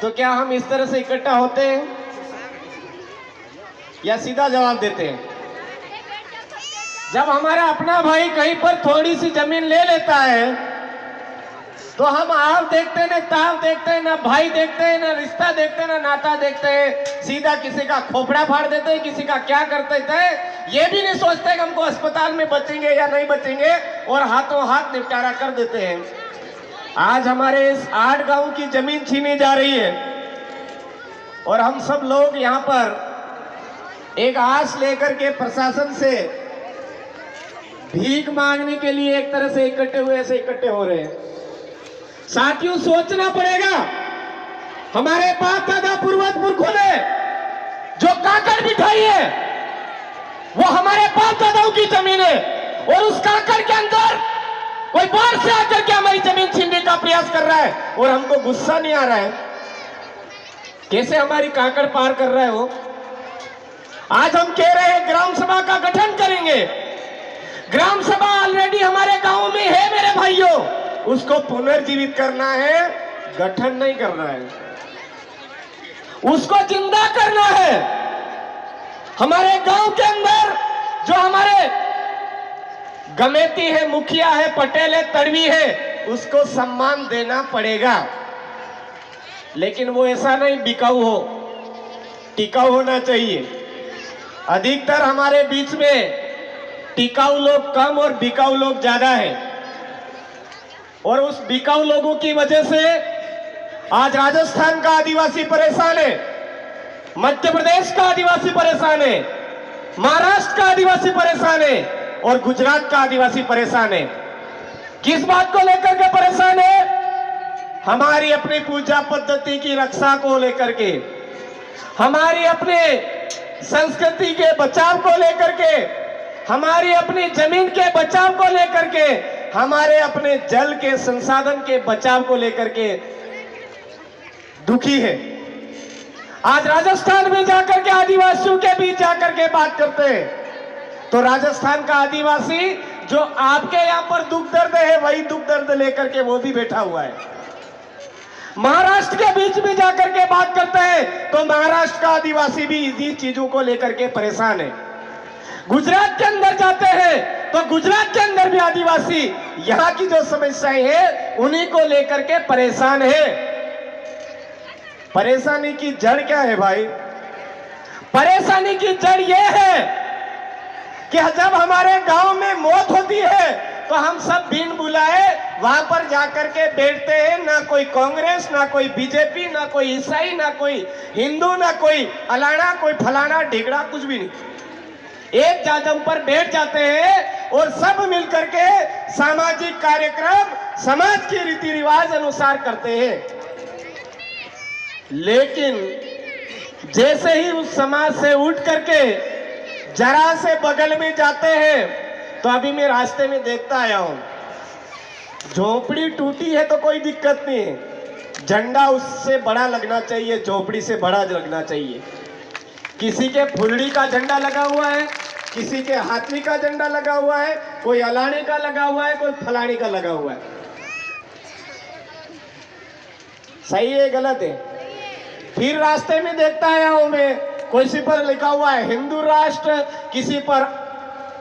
तो क्या हम इस तरह से इकट्ठा होते हैं या सीधा जवाब देते हैं? जब हमारा अपना भाई कहीं पर थोड़ी सी जमीन ले लेता है तो हम आप देखते हैं, ना ताव देखते हैं, ना भाई देखते हैं, ना रिश्ता देखते हैं, ना नाता देखते हैं, सीधा किसी का खोपड़ा फाड़ देते हैं, किसी का क्या कर देते हैं, ये भी नहीं सोचते कि हमको अस्पताल में बचेंगे या नहीं बचेंगे, और हाथों हाथ निपटारा कर देते हैं। आज हमारे इस 8 गांव की जमीन छीनी जा रही है और हम सब लोग यहाँ पर एक आस लेकर के प्रशासन से भीख मांगने के लिए एक तरह से इकट्ठे हो रहे हैं। साथियों, सोचना पड़ेगा, हमारे बाप दादा पूर्वज पुरखों ने जो काकड़ बिठाई है वो हमारे बाप दादाओं की जमीन है, और उस काकड़ के अंदर कोई बाहर से आकर के हमारी जमीन छीनने का प्रयास कर रहा है और हमको गुस्सा नहीं आ रहा है। कैसे हमारी काकड़ पार कर रहा है वो? आज हम कह रहे हैं ग्राम सभा का गठन करेंगे। ग्राम सभा ऑलरेडी हमारे गांव में है मेरे भाइयों, उसको पुनर्जीवित करना है, गठन नहीं करना है, उसको जिंदा करना है। हमारे गांव के अंदर जो हमारे गमेती है, मुखिया है, पटेल है, तड़वी है, उसको सम्मान देना पड़ेगा, लेकिन वो ऐसा नहीं बिकाऊ हो, टिकाऊ होना चाहिए। अधिकतर हमारे बीच में टिकाऊ लोग कम और बिकाऊ लोग ज्यादा है, और उस बिकाऊ लोगों की वजह से आज राजस्थान का आदिवासी परेशान है, मध्य प्रदेश का आदिवासी परेशान है, महाराष्ट्र का आदिवासी परेशान है और गुजरात का आदिवासी परेशान है। किस बात को लेकर के परेशान है? हमारी अपनी पूजा पद्धति की रक्षा को लेकर के, हमारी अपने संस्कृति के बचाव को लेकर के, हमारी अपनी जमीन के बचाव को लेकर के, हमारे अपने जल के संसाधन के बचाव को लेकर के दुखी है। आज राजस्थान में जाकर के आदिवासियों के बीच जाकर के बात करते हैं तो राजस्थान का आदिवासी जो आपके यहां पर दुख दर्द है वही दुख दर्द लेकर के वो भी बैठा हुआ है। महाराष्ट्र के बीच में जाकर के बात करते हैं तो महाराष्ट्र का आदिवासी भी इसी चीजों को लेकर के परेशान है। गुजरात के अंदर जाते हैं तो गुजरात के अंदर भी आदिवासी यहां की जो समस्याएं हैं उन्हीं को लेकर के परेशान है। परेशानी की जड़ क्या है भाई? परेशानी की जड़ यह है कि जब हमारे गांव में मौत होती है तो हम सब बिन बुलाए वहां पर जाकर के बैठते हैं। ना कोई कांग्रेस, ना कोई बीजेपी, ना कोई ईसाई, ना कोई हिंदू, ना कोई अलाना, कोई फलाना ढिगड़ा, कुछ भी नहीं। एक जादम पर बैठ जाते हैं और सब मिलकर के सामाजिक कार्यक्रम समाज के रीति रिवाज अनुसार करते हैं। लेकिन जैसे ही उस समाज से उठ करके जरा से बगल में जाते हैं तो अभी मैं रास्ते में देखता आया हूं, झोपड़ी टूटी है तो कोई दिक्कत नहीं है, झंडा उससे बड़ा लगना चाहिए, झोपड़ी से बड़ा लगना चाहिए। किसी के फुलड़ी का झंडा लगा हुआ है, किसी के हाथी का झंडा लगा हुआ है, कोई अलाने का लगा हुआ है, कोई फलाने का लगा हुआ है। सही है गलत है? फिर रास्ते में देखता आया हूं मैं, किसी पर लिखा हुआ है हिंदू राष्ट्र, किसी पर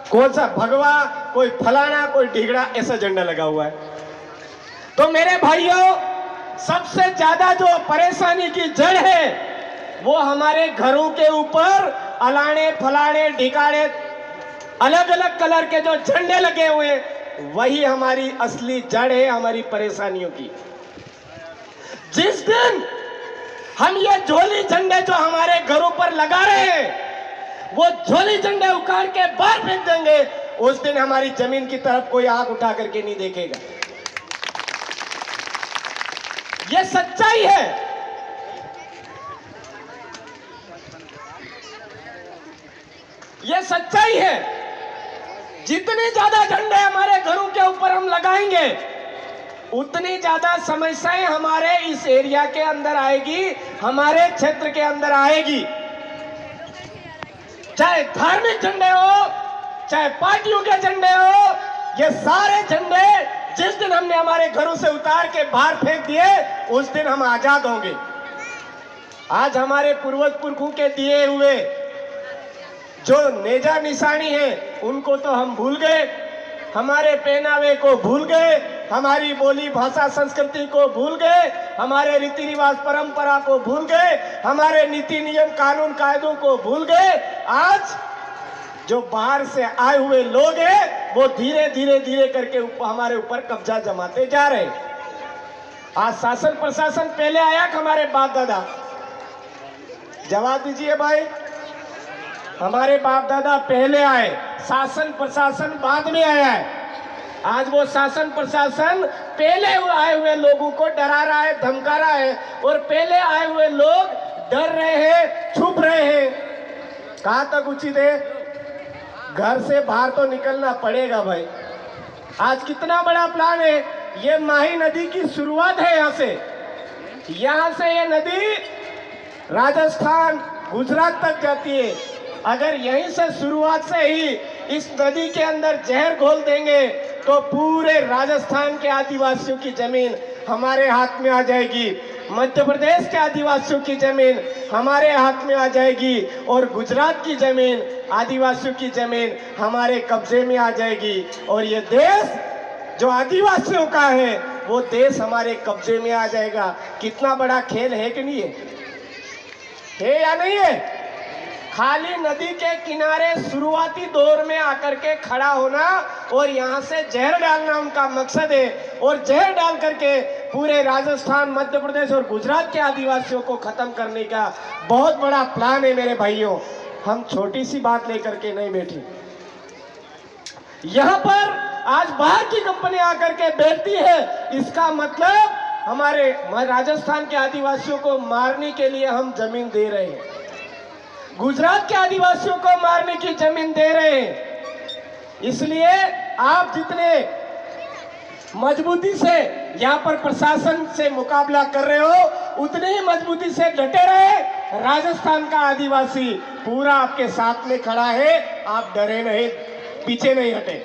कौन सा भगवा, कोई फलाना, कोई ढिगड़ा, ऐसा झंडा लगा हुआ है। तो मेरे भाइयों, सबसे ज्यादा जो परेशानी की जड़ है वो हमारे घरों के ऊपर अलाने फलाने ढिकाड़े अलग अलग कलर के जो झंडे लगे हुए, वही हमारी असली जड़ है हमारी परेशानियों की। जिस दिन हम ये झोली झंडे जो हमारे घरों पर लगा रहे हैं वो झोली झंडे उखाड़ के बाहर फेंक देंगे, उस दिन हमारी जमीन की तरफ कोई आंख उठा करके नहीं देखेगा। ये सच्चाई है। ये सच्चाई है। जितने ज्यादा झंडे हमारे घरों के ऊपर हम लगाएंगे उतनी ज्यादा समस्याएं हमारे इस एरिया के अंदर आएगी, हमारे क्षेत्र के अंदर आएगी। चाहे धार्मिक झंडे हो, चाहे पार्टियों के झंडे हो, ये सारे झंडे जिस दिन हमने हमारे घरों से उतार के बाहर फेंक दिए उस दिन हम आजाद होंगे। आज हमारे पूर्वज पुरखों के दिए हुए जो नेजा निशानी है उनको तो हम भूल गए, हमारे पहनावे को भूल गए, हमारी बोली भाषा संस्कृति को भूल गए, हमारे रीति रिवाज परंपरा को भूल गए, हमारे नीति नियम कानून कायदों को भूल गए। आज जो बाहर से आए हुए लोग हैं वो धीरे धीरे धीरे करके हमारे ऊपर कब्जा जमाते जा रहे हैं। आज शासन प्रशासन पहले आया कि हमारे बाप दादा, जवाब दीजिए भाई, हमारे बाप दादा पहले आए, शासन प्रशासन बाद में आया है। आज वो शासन प्रशासन पहले आए हुए लोगों को डरा रहा है, धमका रहा है, और पहले आए हुए लोग डर रहे हैं, छुप रहे हैं। कहां तक उचित है? घर से बाहर तो निकलना पड़ेगा भाई। आज कितना बड़ा प्लान है, ये माही नदी की शुरुआत है। यहाँ से ये नदी राजस्थान गुजरात तक जाती है। अगर यहीं से शुरुआत से ही इस नदी के अंदर जहर घोल देंगे तो पूरे राजस्थान के आदिवासियों की जमीन हमारे हाथ में आ जाएगी, मध्य प्रदेश के आदिवासियों की जमीन हमारे हाथ में आ जाएगी, और गुजरात की जमीन, आदिवासियों की जमीन हमारे कब्जे में आ जाएगी। और ये देश जो आदिवासियों का है वो देश हमारे कब्जे में आ जाएगा। कितना बड़ा खेल है कि नहीं है या नहीं है? खाली नदी के किनारे शुरुआती दौर में आकर के खड़ा होना और यहाँ से जहर डालना उनका मकसद है, और जहर डाल करके पूरे राजस्थान, मध्य प्रदेश और गुजरात के आदिवासियों को खत्म करने का बहुत बड़ा प्लान है मेरे भाइयों। हम छोटी सी बात लेकर के नहीं बैठी। यहाँ पर आज बाहर की कंपनी आकर के बैठती है, इसका मतलब हमारे राजस्थान के आदिवासियों को मारने के लिए हम जमीन दे रहे हैं, गुजरात के आदिवासियों को मारने की जमीन दे रहे हैं। इसलिए आप जितने मजबूती से यहाँ पर प्रशासन से मुकाबला कर रहे हो, उतने ही मजबूती से डटे रहे। राजस्थान का आदिवासी पूरा आपके साथ में खड़ा है, आप डरे नहीं, पीछे नहीं हटे।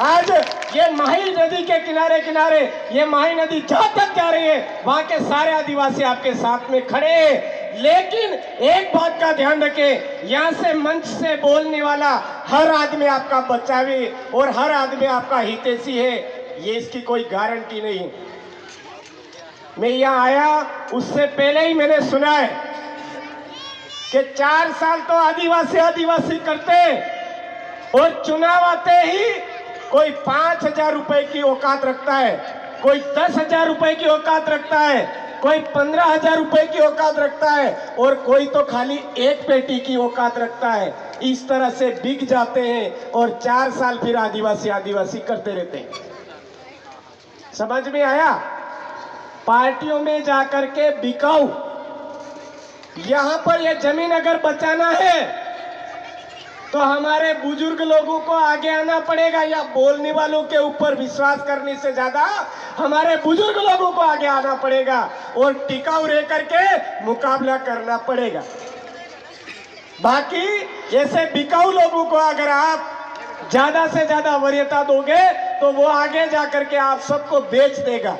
आज ये माही नदी के किनारे किनारे, ये माही नदी जहां तक जा रही है वहां के सारे आदिवासी आपके साथ में खड़े हैं। लेकिन एक बात का ध्यान रखें, यहाँ से मंच से बोलने वाला हर आदमी आपका बचावी और हर आदमी आपका हितैषी है, ये इसकी कोई गारंटी नहीं। मैं यहाँ आया उससे पहले ही मैंने सुना है कि 4 साल तो आदिवासी आदिवासी करते, और चुनाव आते ही कोई 5,000 रुपए की औकात रखता है, कोई 10,000 रुपए की औकात रखता है, कोई 15,000 रुपए की औकात रखता है, और कोई तो खाली एक पेटी की औकात रखता है। इस तरह से बिक जाते हैं और 4 साल फिर आदिवासी आदिवासी करते रहते हैं। समझ में आया? पार्टियों में जाकर के बिकाऊ, यहां पर यह जमीन अगर बचाना है तो हमारे बुजुर्ग लोगों को आगे आना पड़ेगा, या बोलने वालों के ऊपर विश्वास करने से ज्यादा हमारे बुजुर्ग लोगों को आगे आना पड़ेगा और टिकाऊ रह करके मुकाबला करना पड़ेगा। बाकी ऐसे बिकाऊ लोगों को अगर आप ज्यादा से ज्यादा वरीयता दोगे तो वो आगे जाकर के आप सबको बेच देगा।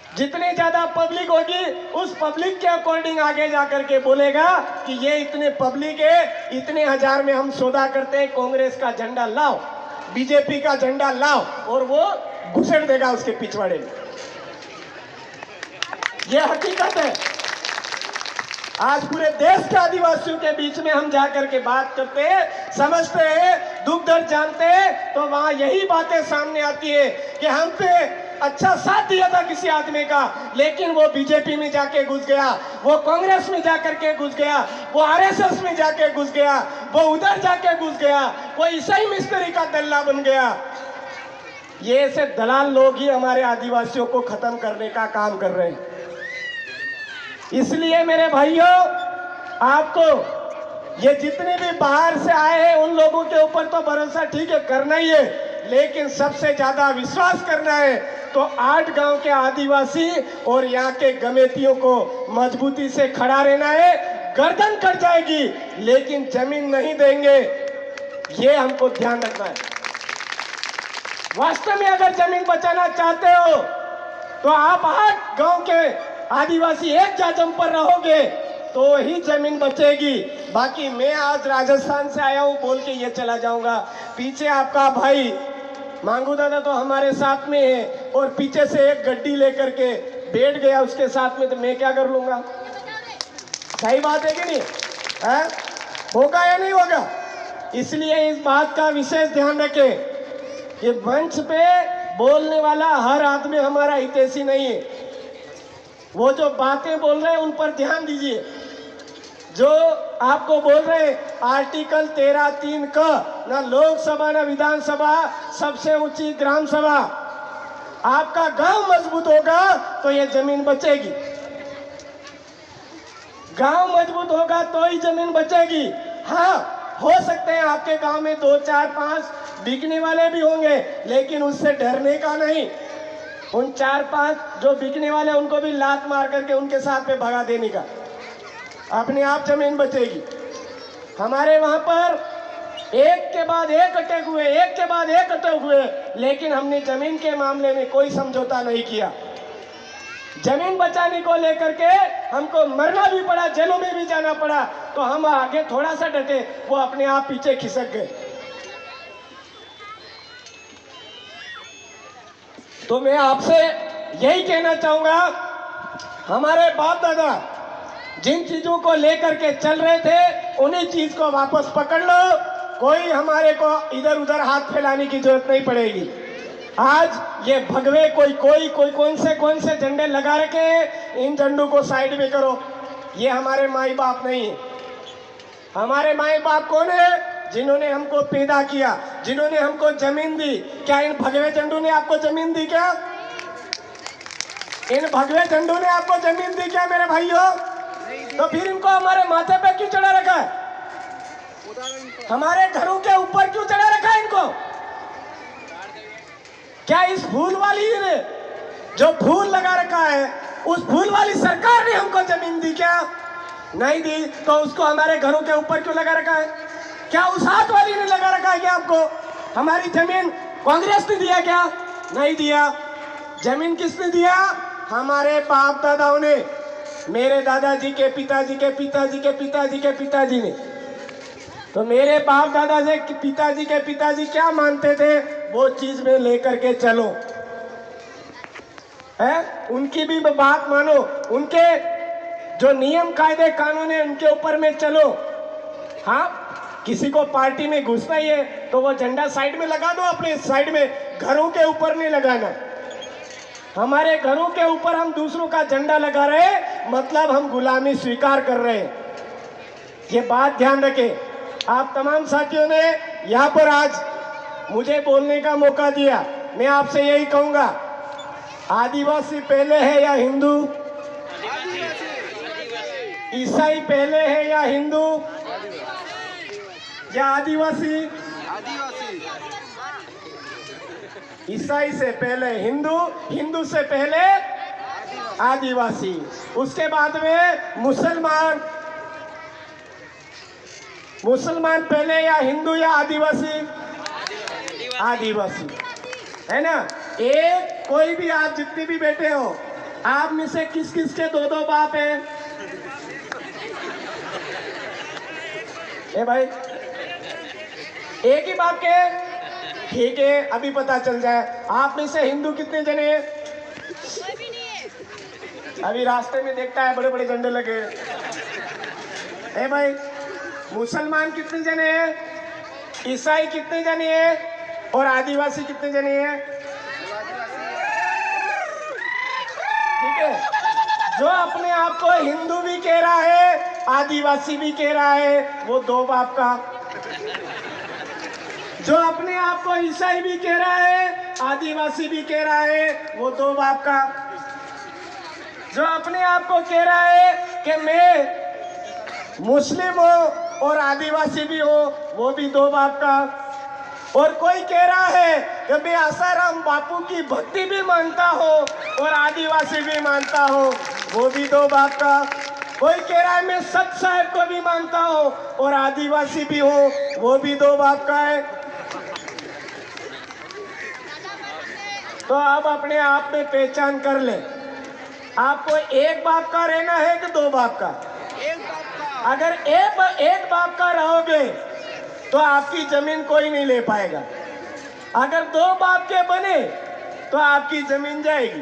जितनी ज्यादा पब्लिक होगी उस पब्लिक के अकॉर्डिंग आगे जाकर के बोलेगा कि ये इतने पब्लिक है, इतने हजार में हम सौदा करते हैं, कांग्रेस का झंडा लाओ, बीजेपी का झंडा लाओ, और वो घुसेड़ देगा उसके पिछवाड़े में। ये हकीकत है। आज पूरे देश के आदिवासियों के बीच में हम जाकर के बात करते हैं, समझते हैं, दुख दर्द जानते हैं, तो वहां यही बातें सामने आती है कि हम पे अच्छा साथ दिया था किसी आदमी का, लेकिन वो बीजेपी में जाके घुस गया, वो कांग्रेस में जाकर के घुस गया, वो आरएसएस में जाके घुस गया, वो उधर जाके घुस गया, वो ईसाई मिस्त्री का दल्ला बन गया। ये ऐसे दलाल लोग ही हमारे आदिवासियों को खत्म करने का काम कर रहे हैं। इसलिए मेरे भाइयों, आपको ये जितने भी बाहर से आए हैं उन लोगों के ऊपर तो भरोसा ठीक है करना ही है, लेकिन सबसे ज्यादा विश्वास करना है तो 8 गांव के आदिवासी और यहाँ के गमेतियों को मजबूती से खड़ा रहना है। गर्दन कट जाएगी लेकिन जमीन नहीं देंगे, ये हमको ध्यान रखना है। वास्तव में अगर जमीन बचाना चाहते हो तो आप 8 गांव के आदिवासी एक जाजम पर रहोगे तो ही जमीन बचेगी। बाकी मैं आज राजस्थान से आया हूँ बोल के ये चला जाऊंगा, पीछे आपका भाई मांगू दादा तो हमारे साथ में है और पीछे से एक गड्डी लेकर के बैठ गया उसके साथ में, तो मैं क्या कर लूंगा? सही बात है कि नहीं है? होगा या नहीं होगा? इसलिए इस बात का विशेष ध्यान रखें कि मंच पे बोलने वाला हर आदमी हमारा हितैषी नहीं है। वो जो बातें बोल रहे हैं उन पर ध्यान दीजिए। जो आपको बोल रहे हैं आर्टिकल 13(3) का, ना लोकसभा ना विधानसभा, सबसे ऊंची ग्राम सभा। आपका गांव मजबूत होगा तो ये जमीन बचेगी। गांव मजबूत होगा तो ही जमीन बचेगी। हाँ, हो सकते हैं आपके गांव में 2, 4, 5 बिकने वाले भी होंगे, लेकिन उससे डरने का नहीं। उन 4-5 जो बिकने वाले उनको भी लात मार करके उनके साथ में भगा देने का, अपने आप जमीन बचेगी। हमारे वहां पर एक के बाद एक अटैक हुए, एक के बाद एक अटैक हुए, लेकिन हमने जमीन के मामले में कोई समझौता नहीं किया। जमीन बचाने को लेकर के हमको मरना भी पड़ा, जेलों में भी जाना पड़ा, तो हम आगे थोड़ा सा डटे, वो अपने आप पीछे खिसक गए। तो मैं आपसे यही कहना चाहूंगा, हमारे बाप दादा जिन चीजों को लेकर के चल रहे थे उन्हीं चीज को वापस पकड़ लो। कोई हमारे को इधर उधर हाथ फैलाने की जरूरत नहीं पड़ेगी। आज ये भगवे कोई कौन से झंडे लगा रखे हैं, इन झंडों को साइड में करो। ये हमारे माई बाप नहीं है। हमारे माई बाप कौन है? जिन्होंने हमको पैदा किया, जिन्होंने हमको जमीन दी। क्या इन भगवे झंडों ने आपको जमीन दी क्या? इन भगवे झंडों ने आपको जमीन दी क्या मेरे भाइयों? तो फिर इनको हमारे माथे पे क्यों चढ़ा रखा है? हमारे घरों के ऊपर क्यों चढ़ा रखा है इनको? क्या इस फूल वाली ने जो फूल लगा रखा है, उस फूल वाली सरकार ने हमको जमीन दी क्या? नहीं दी, तो उसको हमारे घरों के ऊपर क्यों लगा रखा है? क्या उस हाथ वाली ने लगा रखा है क्या आपको? हमारी जमीन कांग्रेस ने दिया क्या? नहीं दिया। जमीन किसने दिया? हमारे बाप दादाओं ने, मेरे दादाजी के पिताजी के पिताजी के पिताजी के पिताजी ने। तो मेरे बाप दादा से पिताजी के पिताजी क्या मानते थे, वो चीज में लेकर के चलो, है? उनकी भी बात मानो, उनके जो नियम कायदे कानून है उनके ऊपर में चलो। हाँ, किसी को पार्टी में घुसना ही है तो वो झंडा साइड में लगा दो, अपने साइड में, घरों के ऊपर नहीं लगाना। हमारे घरों के ऊपर हम दूसरों का झंडा लगा रहे, मतलब हम गुलामी स्वीकार कर रहे हैं। ये बात ध्यान रखें। आप तमाम साथियों ने यहाँ पर आज मुझे बोलने का मौका दिया। मैं आपसे यही कहूंगा, आदिवासी पहले है या हिंदू? ईसाई पहले है या हिंदू? या आदिवासी? ईसाई से पहले हिंदू, हिंदू से पहले आदिवासी, उसके बाद में मुसलमान। मुसलमान पहले या हिंदू या आदिवासी? आदिवासी, है ना? एक कोई भी, आप जितने भी बैठे हो, आप में से किस किस के 2-2 बाप है? ए भाई, एक ही बाप के? ठीक है, अभी पता चल जाए। आप में से हिंदू कितने जने हैं? अभी रास्ते में देखता है बड़े बड़े झंडे लगे। ए भाई, मुसलमान कितने जने हैं? ईसाई कितने जने हैं? और आदिवासी कितने जने हैं? ठीक है। जो अपने आप को हिंदू भी कह रहा है, आदिवासी भी कह रहा है, वो 2 बाप का। जो अपने आप को ईसाई भी कह रहा है, आदिवासी भी कह रहा है, वो 2 बाप का। जो अपने आप को कह रहा है कि मैं मुस्लिम हूँ और आदिवासी भी हूँ, वो भी 2 बाप का। और कोई कह रहा है कि मैं आसाराम बापू की भक्ति भी मानता हूँ और आदिवासी भी मानता हूँ, वो भी 2 बाप का। कोई कह रहा है मैं सत साहब को भी मानता हूँ और आदिवासी भी हूँ, वो भी 2 बाप का है। तो आप अपने आप में पहचान कर ले। आपको एक बाप का रहना है कि दो बाप का? एक बाप का। अगर एक बाप का रहोगे तो आपकी जमीन कोई नहीं ले पाएगा। अगर दो बाप के बने तो आपकी जमीन जाएगी।